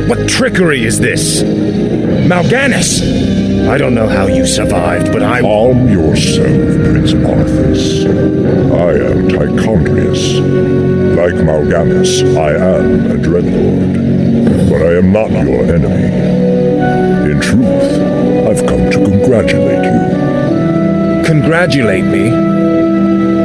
What trickery is this? Mal'Ganis! I don't know how you survived, but Calm yourself, Prince Arthas. I am Tichondrius. Like Mal'Ganis, I am a Dreadlord. But I am not your enemy. In truth, I've come to congratulate you. Congratulate me?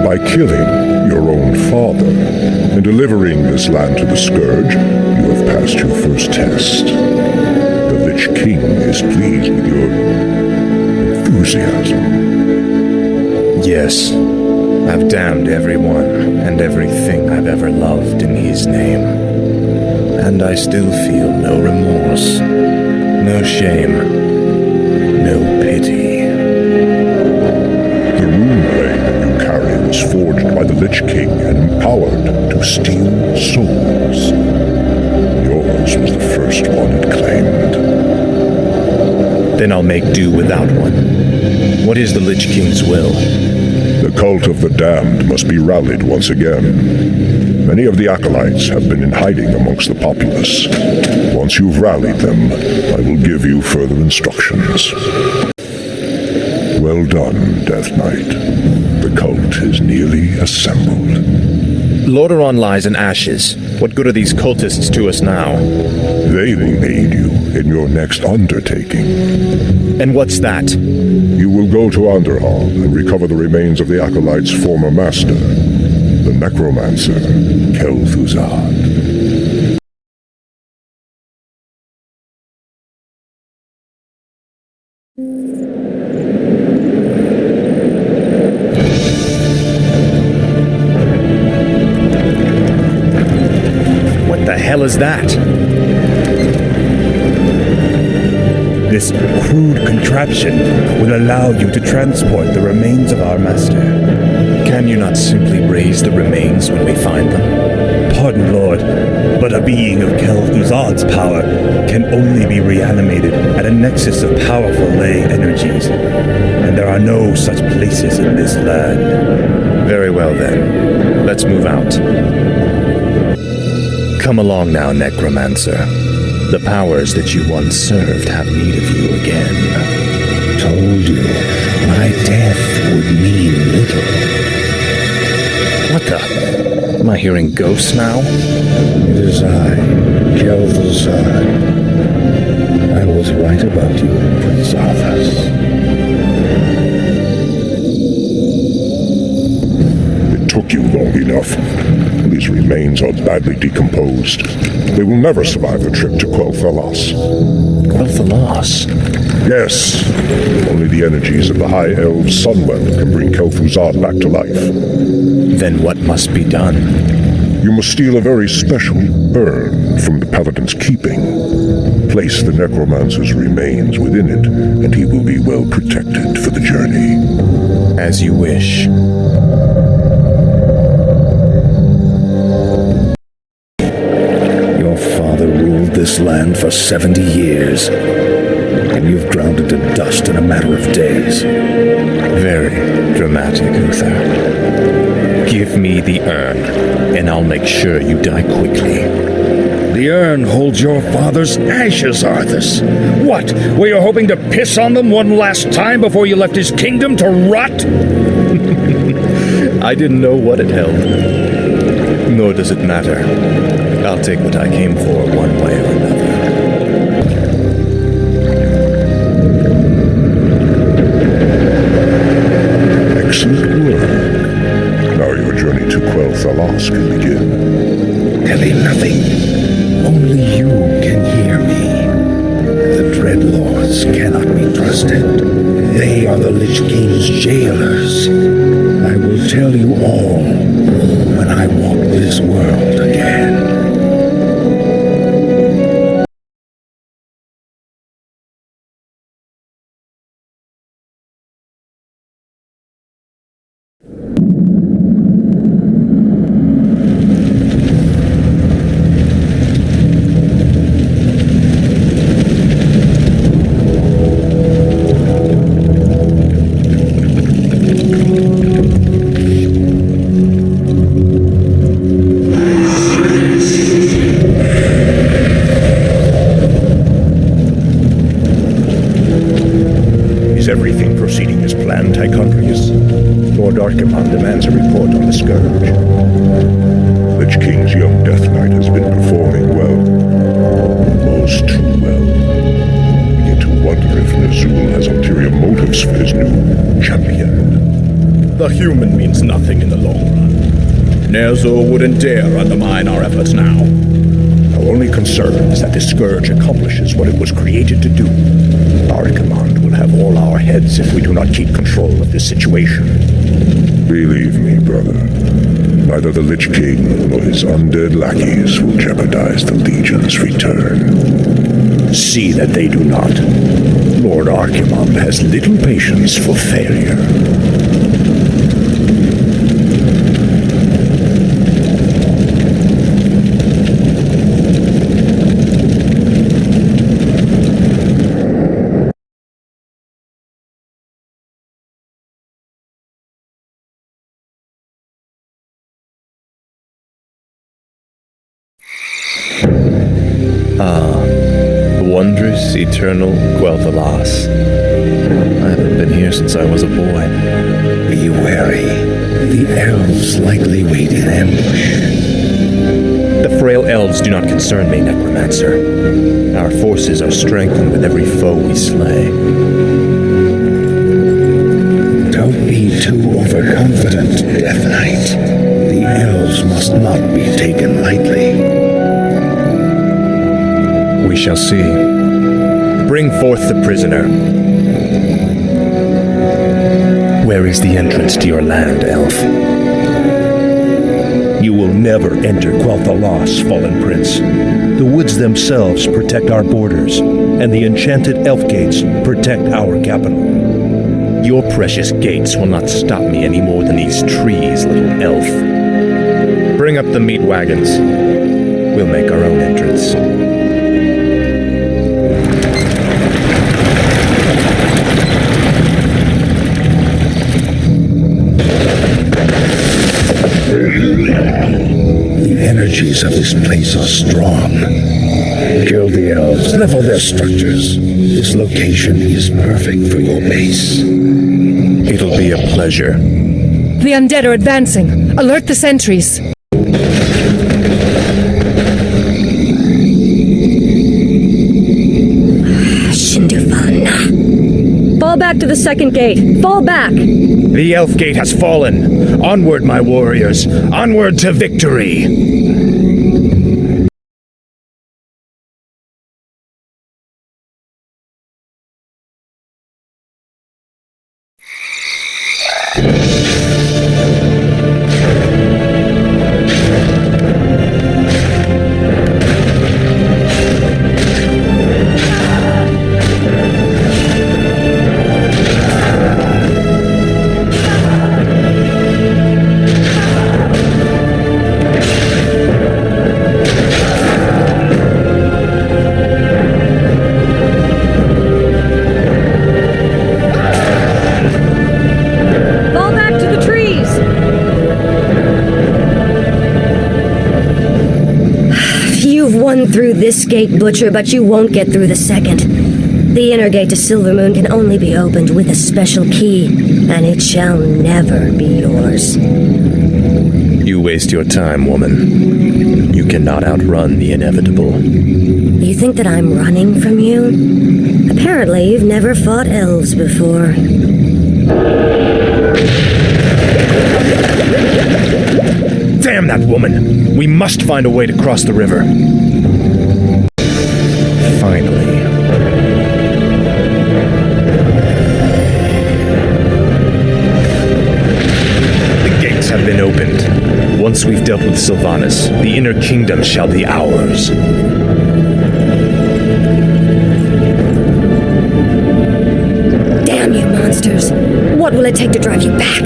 By killing your own father and delivering this land to the Scourge, you have passed your first test. The Lich King is pleased with your enthusiasm. Yes. I've damned everyone and everything I've ever loved in his name. And I still feel no remorse, no shame, no pity. The rune blade you carry was forged by the Lich King and empowered to steal souls. Yours was the first one it claimed. Then I'll make do without one. What is the Lich King's will? The cult of the damned must be rallied once again. Many of the acolytes have been in hiding amongst the populace. Once you've rallied them, I will give you further instructions. Well done, Death Knight. The cult is nearly assembled. Lordaeron lies in ashes. What good are these cultists to us now? They will aid you in your next undertaking. And what's that? You will go to Underhall and recover the remains of the acolyte's former master, the necromancer, Kel'Thuzad. What the hell is that? This crude contraption will allow you to transport the remains of our master. Can you not simply raise the remains when we find them? Pardon, Lord, but a being of Kel'Thuzad's power can only be reanimated at a nexus of powerful ley energies, and there are no such places in this land. Very well then. Let's move out. Come along now, necromancer. The powers that you once served have need of you again. Told you, my death would mean little. What the? Am I hearing ghosts now? It is I, Kel'Thuzad. I was right about you, Prince Arthas. It took you long enough. These remains are badly decomposed. They will never survive the trip to Quel'Thalas. Quel'Thalas? Yes. Only the energies of the High Elves' Sunwell can bring Kel'Thuzad back to life. Then what must be done? You must steal a very special urn from the Paladin's keeping. Place the necromancer's remains within it, and he will be well protected for the journey. As you wish. Your father ruled this land for 70 years, and you've ground it to dust in a matter of days. Very dramatic, Uther. Give me the urn, and I'll make sure you die quickly. The urn holds your father's ashes, Arthas. What? Were you hoping to piss on them one last time before you left his kingdom to rot? I didn't know what it held. Nor does it matter. I'll take what I came for one way or another. Excellent work. Now your journey to Quel'Thalas can begin. Tell him nothing. Only you can hear me. The Dreadlords cannot be trusted. They are the Lich King's jailers. I will tell you all when I walk this world again. plan, Tichondrius? Lord Archimon demands a report on the Scourge. Lich King's young Death Knight has been performing well. Almost too well. I begin to wonder if Ner'zhul has ulterior motives for his new champion. The human means nothing in the long run. Ner'zhul wouldn't dare undermine our efforts now. Our only concern is that the Scourge accomplishes what it was created to do. Archimon will have all our heads if we do not keep control of this situation. Believe me, brother. Neither the Lich King nor his undead lackeys will jeopardize the Legion's return. See that they do not. Lord Archimon has little patience for failure. Wondrous, eternal Quel'Thalas. I haven't been here since I was a boy. Be wary. The elves likely wait in ambush. The frail elves do not concern me, Necromancer. Our forces are strengthened with every foe we slay. Don't be too overconfident, Death Knight. The elves must not be taken lightly. We shall see. Bring forth the prisoner. Where is the entrance to your land, elf? You will never enter Quel'Thalas, fallen prince. The woods themselves protect our borders, and the enchanted Elfgates protect our capital. Your precious gates will not stop me any more than these trees, little elf. Bring up the meat wagons. We'll make our own entrance. The energies of this place are strong. Kill the elves, level their structures. This location is perfect for your base. It'll be a pleasure. The undead are advancing. Alert the sentries. Shindufan. Fall back to the second gate. Fall back! The elf gate has fallen. Onward, my warriors. Onward to victory. Through this gate, Butcher, but you won't get through the second. The inner gate to Silvermoon can only be opened with a special key, and it shall never be yours. You waste your time, woman. You cannot outrun the inevitable. You think that I'm running from you? Apparently, you've never fought elves before. Damn that woman! We must find a way to cross the river. Finally. The gates have been opened. Once we've dealt with Sylvanas, the inner kingdom shall be ours. Damn you monsters! What will it take to drive you back?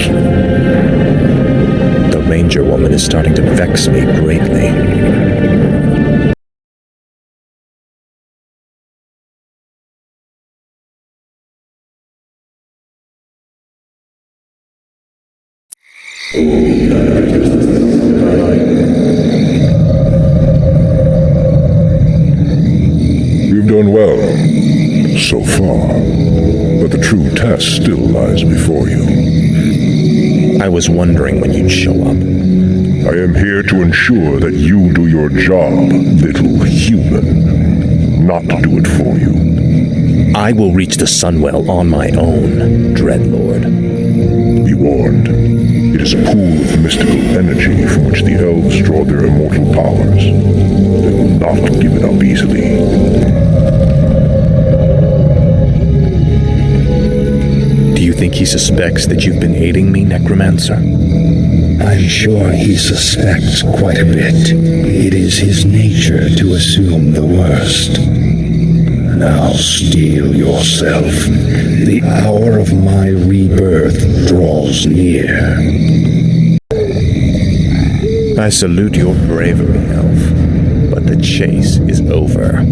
The ranger woman is starting to vex me greatly. We've done well, so far. But the true test still lies before you. I was wondering when you'd show up. I am here to ensure that you do your job, little human. Not to do it for you. I will reach the Sunwell on my own, Dreadlord. Be warned. It is a pool of mystical energy from which the elves draw their immortal powers. They will not give it up easily. Do you think he suspects that you've been aiding me, Necromancer? I'm sure he suspects quite a bit. It is his nature to assume the worst. Now steel yourself. The hour of my rebirth draws near. I salute your bravery, Elf, but the chase is over.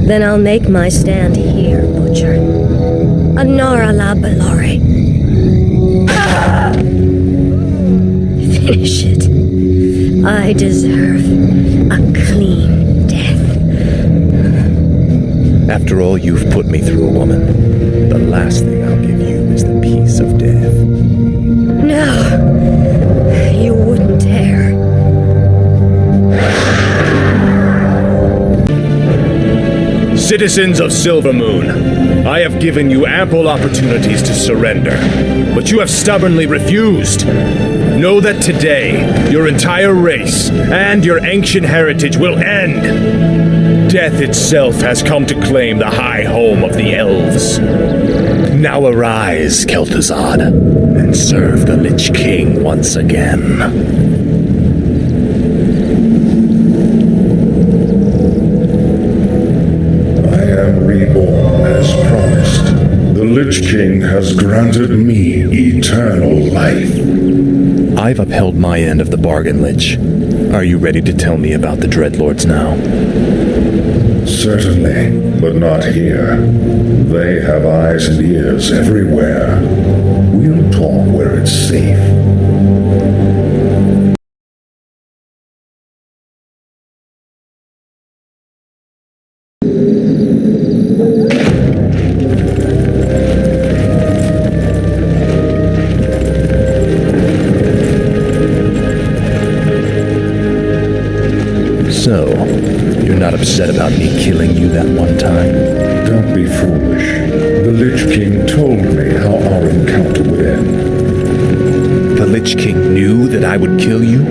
Then I'll make my stand here, Butcher. Anora la Belore. Finish it. I deserve a clean death. After all you've put me through, woman, the last thing I'll give you is the peace of death. No, you wouldn't dare. Citizens of Silvermoon, I have given you ample opportunities to surrender, but you have stubbornly refused. Know that today, your entire race and your ancient heritage will end. Death itself has come to claim the high home of the elves. Now arise, Kel'Thuzad, and serve the Lich King once again. Reborn as promised. The Lich King has granted me eternal life. I've upheld my end of the bargain, Lich. Are you ready to tell me about the Dreadlords now? Certainly, but not here. They have eyes and ears everywhere. We'll talk where it's safe. So, you're not upset about me killing you that one time? Don't be foolish. The Lich King told me how our encounter would end. The Lich King knew that I would kill you?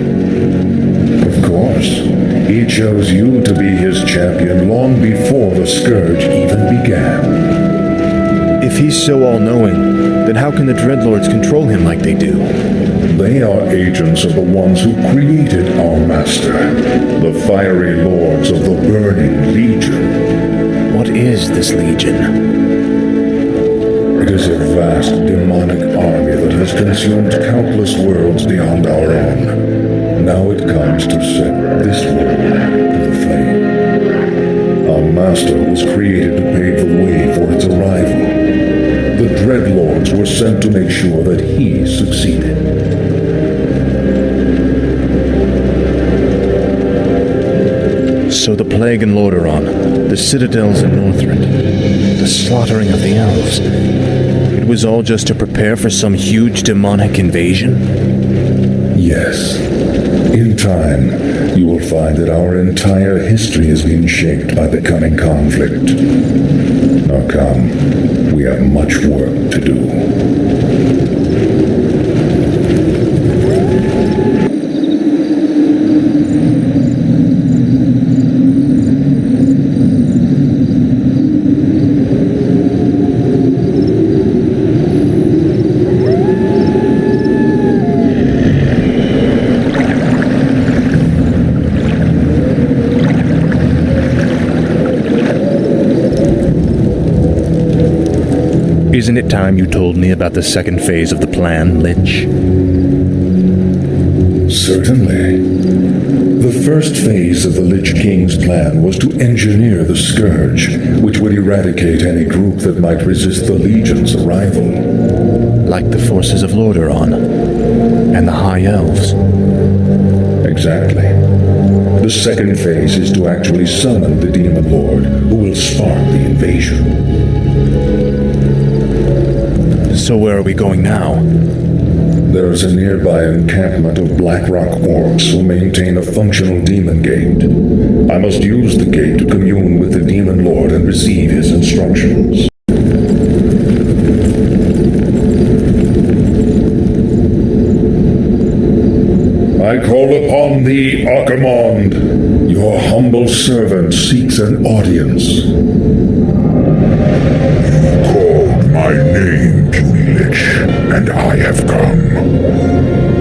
Of course. He chose you to be his champion long before the Scourge even began. If he's so all-knowing, then how can the Dreadlords control him like they do? They are agents of the ones who created our master, the fiery lords of the Burning Legion. What is this Legion? It is a vast demonic army that has consumed countless worlds beyond our own. Now it comes to set this world to the flame. Our master was created to pave the way for its arrival. The Dreadlords were sent to make sure that he succeeded. So the plague in Lordaeron, the citadels in Northrend, the slaughtering of the elves, it was all just to prepare for some huge demonic invasion? Yes. In time, you will find that our entire history has been shaped by the coming conflict. Now come, we have much work to do. Isn't it time you told me about the second phase of the plan, Lich? Certainly. The first phase of the Lich King's plan was to engineer the Scourge, which would eradicate any group that might resist the Legion's arrival. Like the forces of Lordaeron and the High Elves. Exactly. The second phase is to actually summon the Demon Lord, who will spark the invasion. So where are we going now? There is a nearby encampment of Blackrock orcs who maintain a functional demon gate. I must use the gate to commune with the Demon Lord and receive his instructions. I call upon thee, Archimonde. Your humble servant seeks an audience. You called my name, puny lich, and I have come.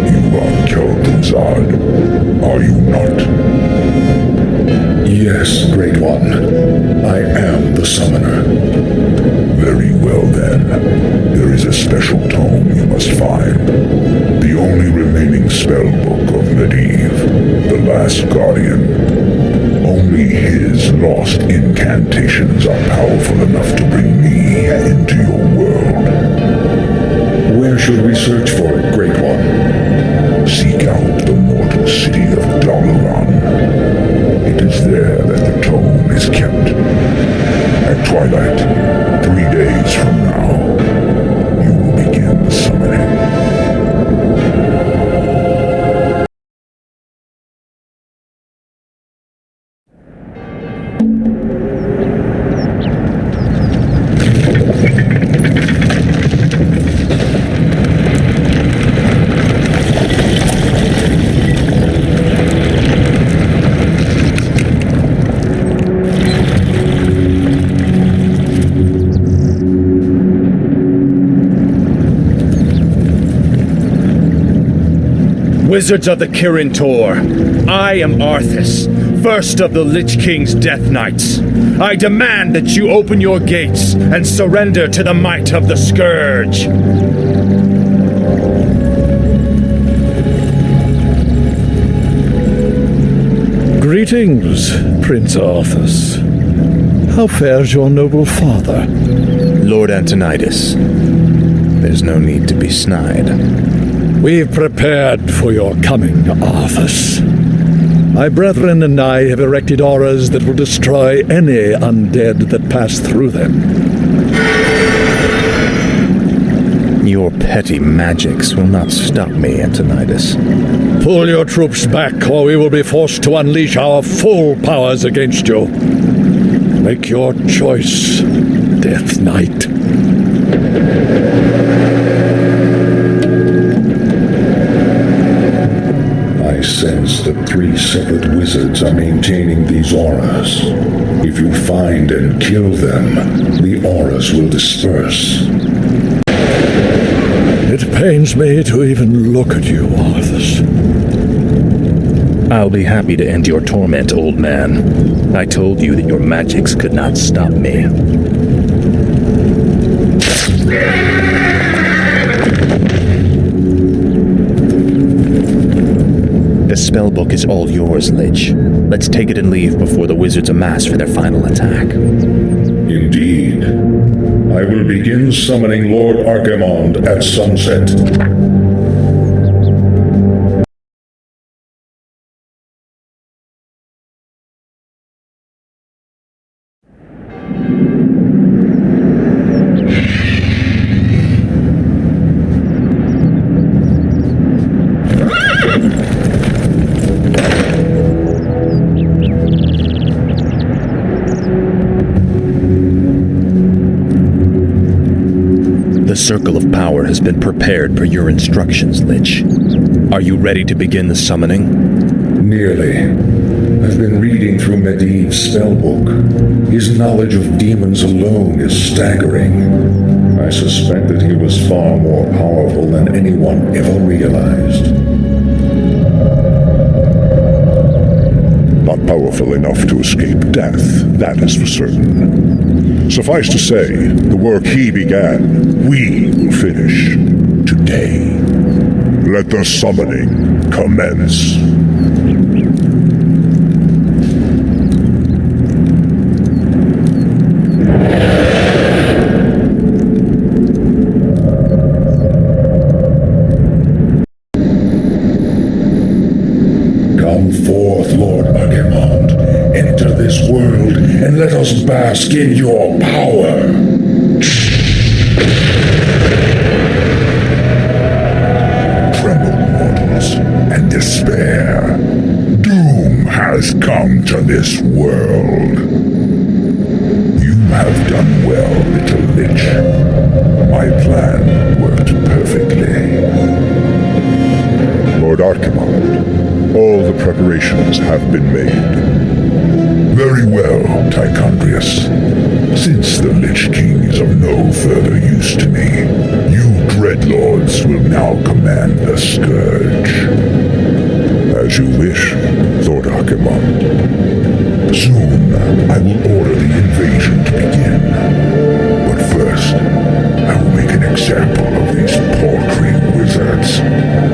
You are Kel'Thuzad, are you not? Yes, Great One. I am the summoner. Very well then. There is a special tome you must find. The only remaining spellbook of Medivh, the Last Guardian. Only his lost incantations are powerful enough to bring me into your world. Where should we search for it, Great One? Seek out the mortal city of Lordaeron. It is there that the tome is kept. At twilight, 3 days from now, you will begin the summoning. Wizards of the Kirin Tor, I am Arthas, first of the Lich King's Death Knights. I demand that you open your gates and surrender to the might of the Scourge. Greetings, Prince Arthas. How fares your noble father? Lord Antonidas. There's no need to be snide. We've prepared for your coming, Arthas. My brethren and I have erected auras that will destroy any undead that pass through them. Your petty magics will not stop me, Antonidas. Pull your troops back, or we will be forced to unleash our full powers against you. Make your choice, Death Knight. I sense that 3 separate wizards are maintaining these auras. If you find and kill them, the auras will disperse. It pains me to even look at you, Arthas. I'll be happy to end your torment, old man. I told you that your magics could not stop me. The spellbook is all yours, Lich. Let's take it and leave before the wizards amass for their final attack. Indeed. I will begin summoning Lord Archimonde at sunset. The circle of power has been prepared per your instructions, Lich. Are you ready to begin the summoning? Nearly. I've been reading through Medivh's spellbook. His knowledge of demons alone is staggering. I suspect that he was far more powerful than anyone ever realized. Not powerful enough to escape death, that is for certain. Suffice to say, the work he began, we will finish today. Let the summoning commence. and let us bask in your power. Tremble, mortals, and despair. Doom has come to this world. You have done well, little lich. My plan worked perfectly. Lord Archimald, all the preparations have been made. Very well, Tichondrius. Since the Lich King is of no further use to me, you Dreadlords will now command the Scourge. As you wish, Lord Archimald. Soon, I will order the invasion to begin. But first, I will make an example of these paltry wizards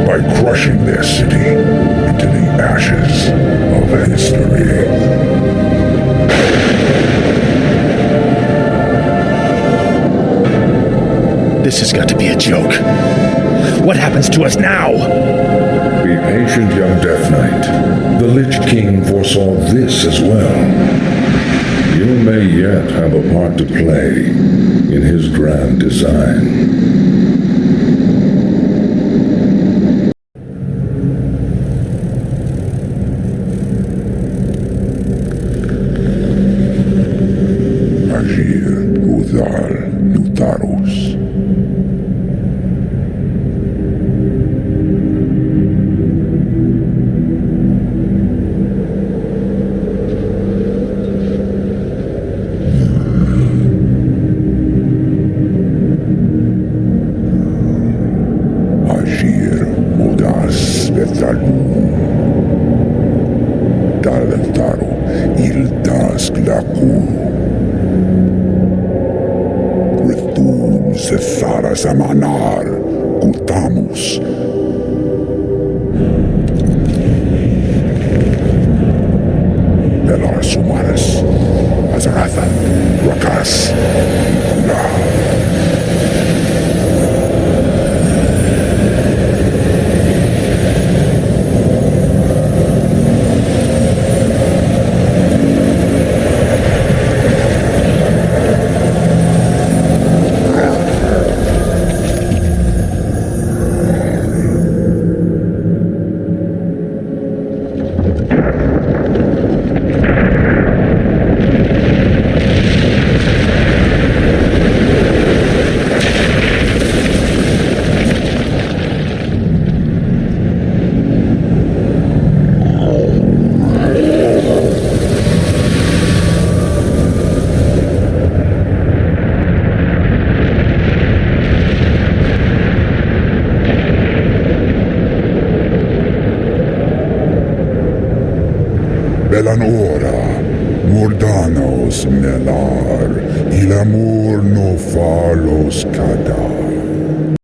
by crushing their city into the ashes of history. This has got to be a joke. What happens to us now? Be patient, young Death Knight. The Lich King foresaw this as well. You may yet have a part to play in his grand design. Agir, Udal, Lutarus. Agir, Udas, Vetalu. Dalentaro, Ildas, Glaku. Zethara Zamanar, Gutamus. Belar Sumaris, Azarathan, Rakas, Belanora, Mordanos Melar, il amor no falos cadar.